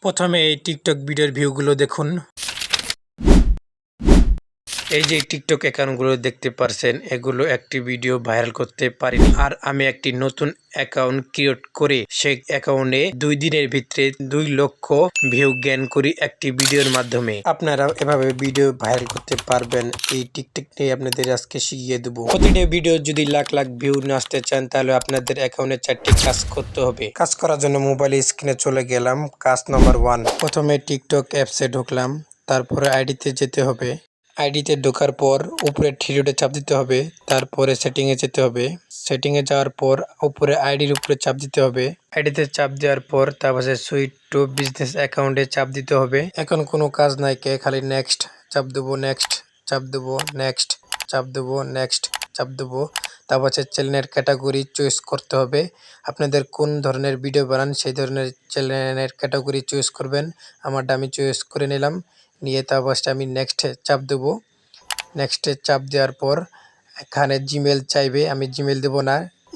প্রথমে এই টিকটক ভিডিওর ভিউগুলো দেখুন। এই যে টিকটক অ্যাকাউন্টগুলো দেখতে পারছেন, এগুলো একটি ভিডিও ভাইরাল করতে পারিনি। আর আমি একটি নতুন অ্যাকাউন্ট ক্রিয়েট করে সেই অ্যাকাউন্টে 2 দিনের ভিতরে 2 লক্ষ ভিউ গেইন করি একটি ভিডিওর মাধ্যমে। আপনারাও এভাবে ভিডিও ভাইরাল করতে পারবেন। এই টিকটক নিয়ে আপনাদের আজকে শিখিয়ে দেবো। প্রতিটা ভিডিও যদি লাখ লাখ ভিউ না আসতে চান, তাহলে আপনাদের অ্যাকাউন্টে 4টি কাজ করতে হবে। কাজ করার জন্য মোবাইল স্ক্রিনে চলে গেলাম। কাজ নাম্বার 1, প্রথমে টিকটক অ্যাপসে ঢুকলাম। তারপরে আইডিতে যেতে হবে। আইডিতে ঢোকার পর উপরে থ্রি ডটে চাপ দিতে হবে। তারপরে সেটিংয়ে যেতে হবে। সেটিংয়ে যাওয়ার পর উপরে আইডির উপরে চাপ দিতে হবে। আইডিতে চাপ দেওয়ার পর তারপরে সুইচ টু বিজনেস অ্যাকাউন্টে চাপ দিতে হবে। এখন কোনো কাজ নাই কে, খালি নেক্সট চাপ দেবো, নেক্সট চাপ দেবো, নেক্সট চাপ দেবো, নেক্সট চাপ দেবো। তারপর চ্যানেলের ক্যাটাগরি চয়েস করতে হবে। আপনাদের কোন ধরনের ভিডিও বানান সেই ধরনের চ্যানেলের ক্যাটাগরি চয়েস করবেন। আমারটা আমি চয়েস করে নিলাম। নিয়ে তারপর আমি নেক্সটে চাপ দেবো। নেক্সটে চাপ দেওয়ার পর এখানে জিমেল চাইবে, আমি জিমেল দেবো না,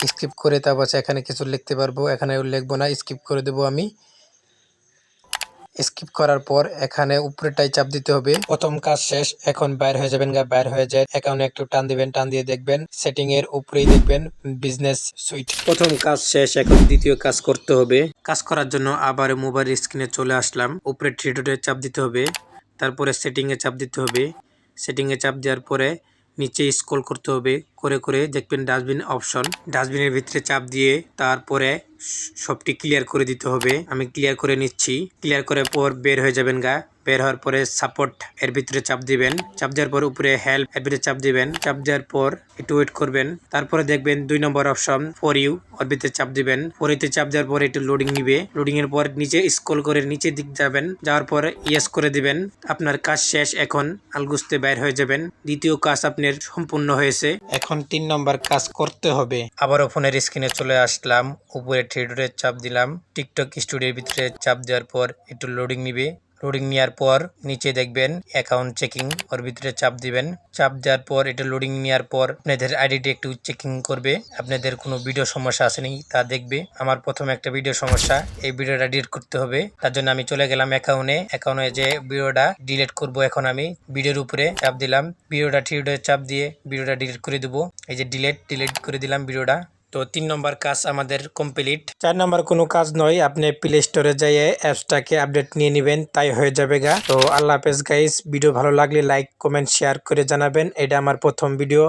স্কিপ করে তারপর এখানে কিছু লিখতে পারবো, এখানে লিখবো না, স্কিপ করে দেবো আমি। স্কিপ করার পর এখানে উপরেটাই চাপ দিতে হবে। প্রথম কাজ শেষ, এখন বাইর হয়ে যাবেন। বাইর হয়ে যায় অ্যাকাউন্টে একটু টান দিবেন, টান দিয়ে দেখবেন সেটিং এর উপরেই দেখবেন বিজনেস সুইট। প্রথম কাজ শেষ, এখন দ্বিতীয় কাজ করতে হবে। কাজ করার জন্য আবার মোবাইল স্ক্রিনে চলে আসলাম। উপরে থ্রি ডটে চাপ দিতে হবে। তারপরে সেটিং এ চাপ দিতে হবে। সেটিং এ চাপ দেওয়ার পরে নিচে স্ক্রল করতে হবে, করে করে দেখবেন ডাস্টবিন অপশন। ডাস্টবিনের ভিতরে চাপ দিয়ে তারপরে সবটি ক্লিয়ার করে দিতে হবে। আমি ক্লিয়ার করে নিচ্ছি। ক্লিয়ার করার পর বের হয়ে যাবেন বের হওয়ার পরে সাপোর্ট এর ভিতরে চাপ দিবেন। চাপ দেওয়ার পর উপরে হেল্প এর ভিতরে চাপ দিবেন। চাপ দেওয়ার পর একটু ওয়েট করবেন। তারপরে দেখবেন 2 নম্বর অপশন ফর ইউ, ওর ভিতরে চাপ দিবেন। ফরিতে চাপ দেওয়ার পর একটু লোডিং নিবে। লোডিং এর পর নিচে স্ক্রল করে নিচের দিক যাবেন। যাওয়ার পর ইয়েস করে দিবেন। আপনার কাজ শেষ, এখন আলগুস্তে বাইর হয়ে যাবেন। দ্বিতীয় কাজ আপনার সম্পূর্ণ হয়েছে। এখন 3 নম্বর কাজ করতে হবে। আবারও ফোনের স্ক্রিনে চলে আসলাম। উপরে থ্রি ডটে চাপ দিলাম। টিকটক স্টুডিওর ভিতরে চাপ দেওয়ার পর একটু লোডিং নিবে। লোডিং নেওয়ার পর নিচে দেখবেন অ্যাকাউন্ট চেকিং, ওর ভিতরে চাপ দিবেন। চাপ দেওয়ার পর এটা লোডিং নেওয়ার পর আপনাদের আইডিটি একটু চেকিং করবে। আপনাদের কোনো ভিডিও সমস্যা আসেনি তা দেখবে। আমার প্রথমে একটা ভিডিও সমস্যা, এই ভিডিওটা ডিলিট করতে হবে। তার জন্য আমি চলে গেলাম অ্যাকাউন্টে যে ভিডিওটা ডিলিট করব। এখন আমি ভিডিওর উপরে চাপ দিলাম। ভিডিওটা থ্রি ডটে চাপ দিয়ে ভিডিওটা ডিলিট করে দেবো। এই যে ডিলিট করে দিলাম ভিডিওটা। তো 3 নম্বর কাজ আমাদের কমপ্লিট। 4 নম্বর কোনো কাজ নয়, আপনি প্লে স্টোরে যাইয়ে অ্যাপসটাকে আপডেট নিয়ে নেবেন, তাই হয়ে যাবে গা। তো আল্লাহ হাফেজ গাইস। ভিডিও ভালো লাগলে লাইক কমেন্ট শেয়ার করে জানাবেন। এটা আমার প্রথম ভিডিও।